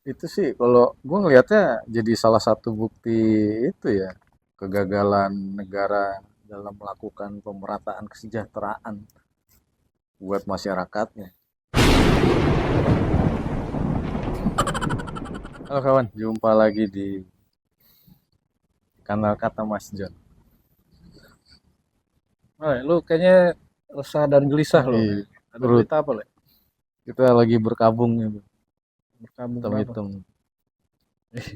Itu sih kalau gue ngelihatnya jadi salah satu bukti itu ya, kegagalan negara dalam melakukan pemerataan kesejahteraan buat masyarakatnya. Halo kawan, jumpa lagi di kanal Kata Mas John. Lu kayaknya resah dan gelisah lo. Iya, Ada turut berita apa, Le? kita lagi berkabung nih, Berkabung kenapa? hitam-hitam.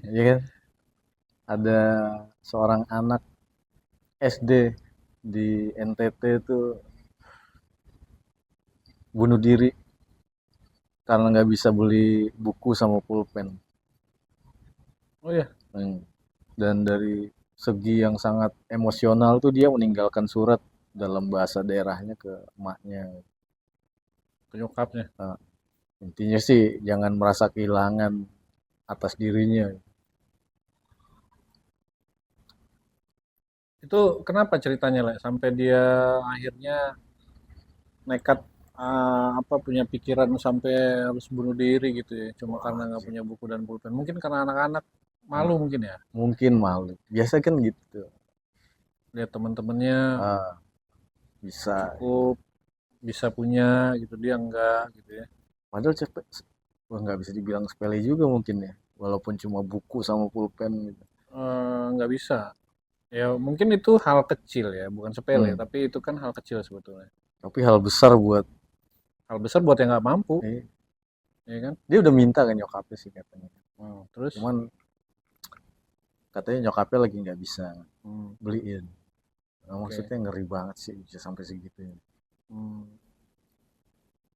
Iya kan? Ada seorang anak SD di NTT itu bunuh diri karena nggak bisa beli buku sama pulpen. Oh ya, Hmm. Dan dari segi yang sangat emosional tuh dia meninggalkan surat dalam bahasa daerahnya ke emaknya. penyokapnya. Nah, intinya sih jangan merasa kehilangan atas dirinya. Itu kenapa ceritanya, Le? Sampai dia akhirnya nekat apa punya pikiran sampai harus bunuh diri gitu ya, cuma Wah, karena nggak sih. punya buku dan pulpen. Mungkin karena anak-anak malu Nah, mungkin ya, mungkin malu. Biasa kan gitu. lihat teman-temannya Ah, bisa. cukup bisa punya gitu, dia enggak gitu ya. Padahal cepet. Wah, nggak bisa dibilang sepele juga mungkin ya. Walaupun cuma buku sama pulpen gitu. Nggak bisa. Ya mungkin itu hal kecil ya, bukan sepele, Hmm. tapi itu kan hal kecil sebetulnya. Tapi hal besar buat Hal besar buat yang nggak mampu, eh, ya kan? dia udah minta kan nyokapnya sih katanya. Terus, Cuman katanya nyokapnya lagi nggak bisa hmm, beliin. Nah, oke. maksudnya ngeri banget sih bisa sampai segitunya. Hmm,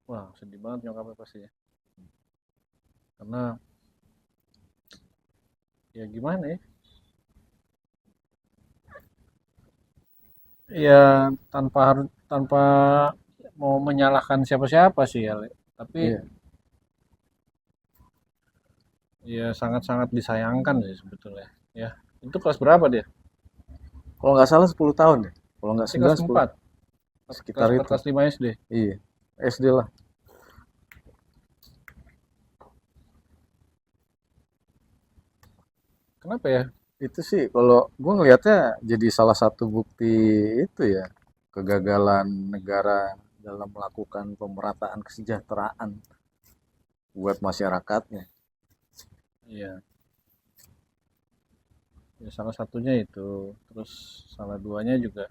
wah sedih banget nyokapnya pasti ya. Karena ya gimana ya? Ya tanpa mau menyalahkan siapa-siapa sih ya, Le. Tapi Iya. ya sangat-sangat disayangkan sih sebetulnya. Ya, itu kelas berapa dia? Kalau nggak salah 10 tahun ya. Kalau nggak Berarti kelas 9 10 4, sekitar kelas 4 itu. kelas 5 SD. Iya. SD lah. Kenapa ya? Itu sih kalau gue ngelihatnya jadi salah satu bukti itu ya, kegagalan negara dalam melakukan pemerataan kesejahteraan buat masyarakatnya. Iya, ya salah satunya itu. Terus salah duanya juga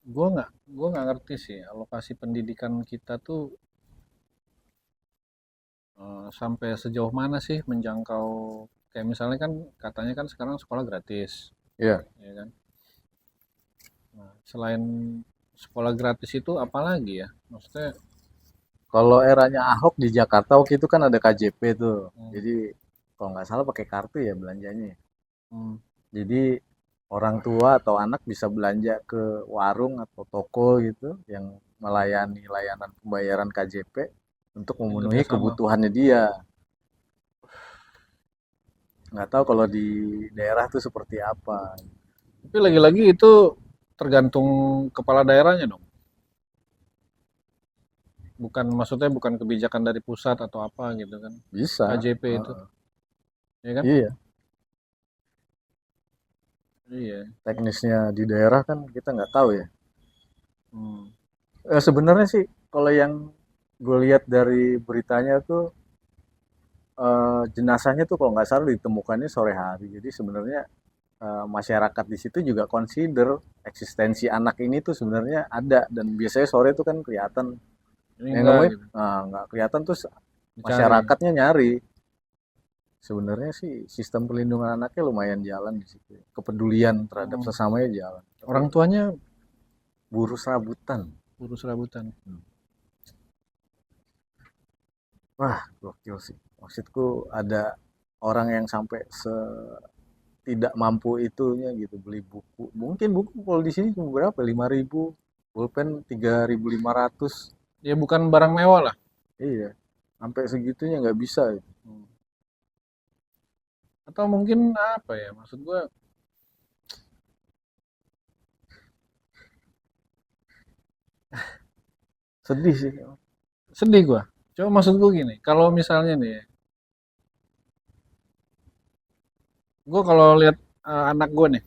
gua nggak ngerti sih alokasi pendidikan kita tuh sampai sejauh mana sih menjangkau, kayak misalnya kan katanya kan sekarang sekolah gratis, Iya. ya kan? Nah, selain sekolah gratis itu apalagi ya? Maksudnya, Kalau eranya Ahok di Jakarta waktu itu kan ada KJP tuh. hmm, Jadi kalau nggak salah pakai kartu ya belanjanya. hmm, Jadi orang tua atau anak bisa belanja ke warung atau toko gitu yang melayani layanan pembayaran KJP untuk yang memenuhi kerjasama. kebutuhannya dia. Nggak tahu kalau di daerah tuh seperti apa. Tapi lagi-lagi itu tergantung kepala daerahnya dong. Bukan, maksudnya bukan kebijakan dari pusat atau apa gitu kan. Bisa. KJP itu, Heeh. ya kan? Iya, Iya. teknisnya di daerah kan kita nggak tahu ya. Hmm. Sebenarnya sih kalau yang gue lihat dari beritanya tuh jenazahnya tuh kalau nggak salah ditemukannya sore hari. Jadi sebenarnya masyarakat di situ juga consider eksistensi anak ini tuh sebenarnya ada dan biasanya sore itu kan kelihatan Ini yang enggak namanya gitu. nggak kelihatan tuh Dicari. masyarakatnya nyari. Sebenarnya sih sistem pelindungan anaknya lumayan jalan di situ. Kepedulian terhadap Hmm. sesamanya jalan. Tapi Orang tuanya buruh serabutan. urus serabutan. Hmm. Wah, gokil sih. Maksudku ada orang yang sampai tidak mampu itunya gitu beli buku. Mungkin buku kalau di sini cuma berapa? 5.000, pulpen 3.500. Ya bukan barang mewah lah. Iya, sampai segitunya nggak bisa gitu. Hmm. Atau mungkin apa ya? Maksud gua Sedih sih. sedih gua. Cuma maksud gue gini, kalau misalnya nih, gue kalau lihat anak gue nih,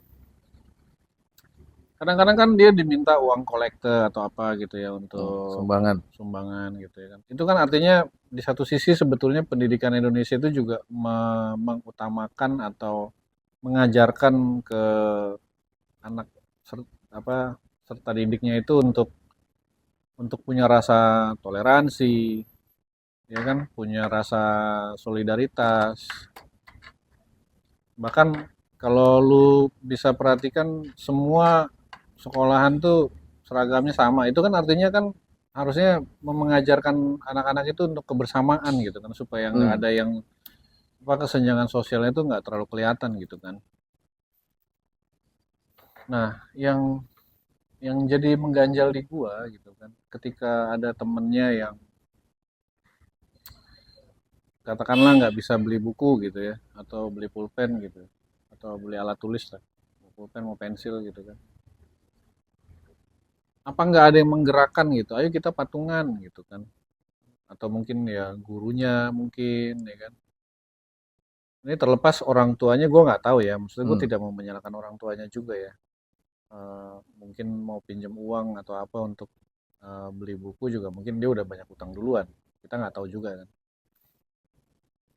kadang-kadang kan dia diminta uang kolekte atau apa gitu ya untuk Sumbangan. sumbangan gitu ya kan. Itu kan artinya di satu sisi sebetulnya pendidikan Indonesia itu juga mengutamakan atau mengajarkan ke anak apa serta didiknya itu untuk punya rasa toleransi, ya kan, punya rasa solidaritas. Bahkan kalau lu bisa perhatikan semua sekolahan tuh seragamnya sama. Itu kan artinya kan harusnya mengajarkan anak-anak itu untuk kebersamaan gitu kan supaya nggak Hmm. ada yang apa kesenjangan sosialnya itu nggak terlalu kelihatan gitu kan. Nah, yang jadi mengganjal di gua gitu kan, ketika ada temennya yang katakanlah nggak bisa beli buku gitu ya, atau beli pulpen gitu, atau beli alat tulis lah, mau pulpen mau pensil gitu kan. Apa nggak ada yang menggerakkan gitu? Ayo kita patungan gitu kan. Atau mungkin ya gurunya mungkin ya kan. Ini terlepas orang tuanya gue nggak tahu ya. Maksudnya gue Hmm. tidak mau menyalahkan orang tuanya juga ya. Mungkin mau pinjam uang atau apa untuk beli buku juga mungkin dia udah banyak utang duluan. Kita nggak tahu juga kan.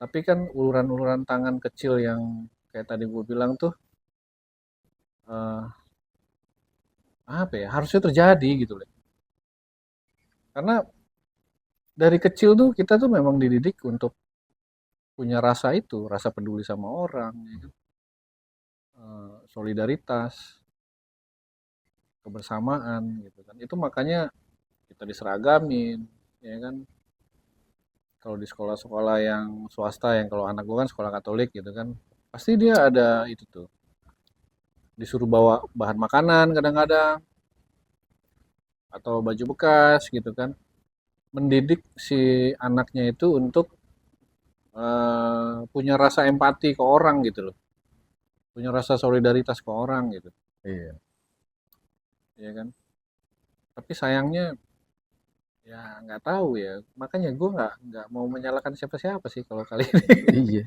Tapi kan uluran-uluran tangan kecil yang kayak tadi gue bilang tuh eh, apa ya harusnya terjadi gitu loh. Karena dari kecil tuh kita tuh memang dididik untuk punya rasa itu, rasa peduli sama orang, ya kan? Solidaritas, kebersamaan gitu kan. Itu makanya kita diseragamin, ya kan? Kalau di sekolah-sekolah yang swasta yang kalau anak gua kan sekolah Katolik gitu kan, pasti dia ada itu tuh. Disuruh bawa bahan makanan kadang-kadang atau baju bekas gitu kan. Mendidik si anaknya itu untuk punya rasa empati ke orang gitu loh. Punya rasa solidaritas ke orang gitu, Iya. ya kan? Tapi sayangnya ya nggak tahu ya. Makanya gue nggak mau menyalahkan siapa-siapa sih kalau kali ini. Iya.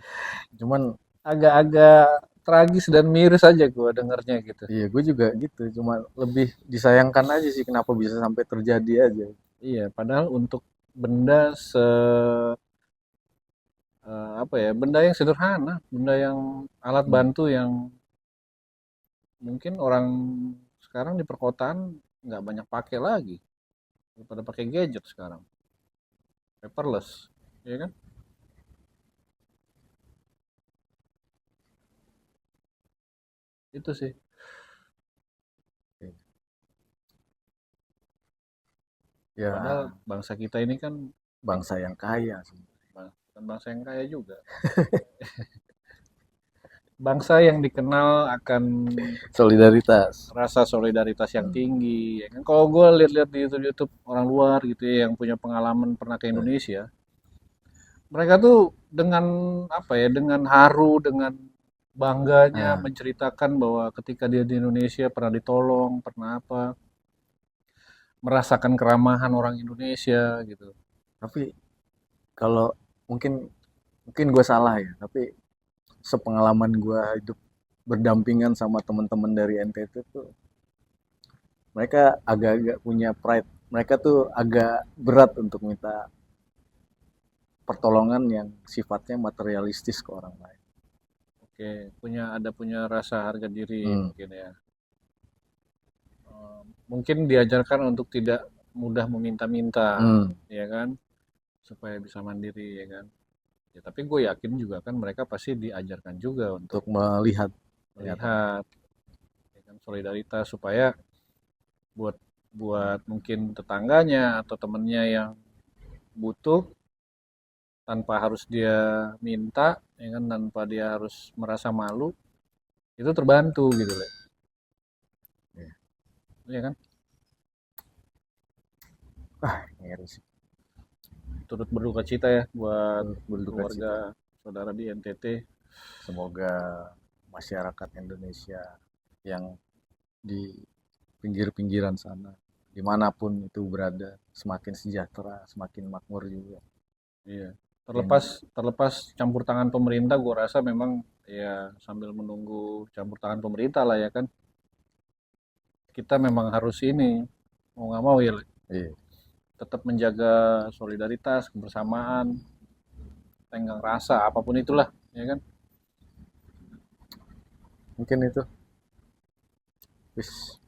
Cuman Agak-agak tragis dan miris aja gue dengernya gitu. iya, gue juga gitu. Cuma lebih disayangkan aja sih kenapa bisa sampai terjadi aja. Iya, padahal untuk benda apa ya, benda yang sederhana, benda yang alat Hmm. bantu yang mungkin orang sekarang di perkotaan nggak banyak pakai lagi, pada pakai gadget sekarang, paperless, ya kan? Itu sih. Padahal Ya, bangsa kita ini kan bangsa yang kaya sih. bukan bangsa yang kaya juga. Bangsa yang dikenal akan Solidaritas. rasa solidaritas yang Hmm. tinggi. Ya kan? Kalau gue lihat-lihat di YouTube orang luar gitu ya, yang punya pengalaman pernah ke Eh, Indonesia, mereka tuh dengan apa ya, dengan haru, dengan bangganya Nah, menceritakan bahwa ketika dia di Indonesia pernah ditolong, pernah apa, merasakan keramahan orang Indonesia gitu. tapi kalau mungkin mungkin gue salah ya, tapi sepengalaman gue hidup berdampingan sama teman-teman dari NTT tuh, mereka agak-agak punya pride. Mereka tuh agak berat untuk minta pertolongan yang sifatnya materialistis ke orang lain. Oke, punya rasa harga diri Hmm. mungkin ya. Mungkin diajarkan untuk tidak mudah meminta-minta, Hmm. ya kan, supaya bisa mandiri, ya kan. Ya, tapi gue yakin juga kan mereka pasti diajarkan juga untuk Untuk melihat. Iya. melihat, ya kan, solidaritas supaya buat buat mungkin tetangganya atau temennya yang butuh tanpa harus dia minta, ya kan, tanpa dia harus merasa malu, itu terbantu gitu, Le. Iya. Ya kan? Ngeri sih. Turut berduka cita ya buat Turut berduka keluarga cita. saudara di NTT. Semoga masyarakat Indonesia yang di pinggir-pinggiran sana, dimanapun itu berada, semakin sejahtera, semakin makmur juga. Iya. Yang Terlepas terlepas campur tangan pemerintah, gue rasa memang ya sambil menunggu campur tangan pemerintah lah ya kan, kita memang harus ini mau nggak mau ya iya, tetap menjaga solidaritas, kebersamaan, tenggang rasa, apapun itulah, ya kan? mungkin itu. Wis.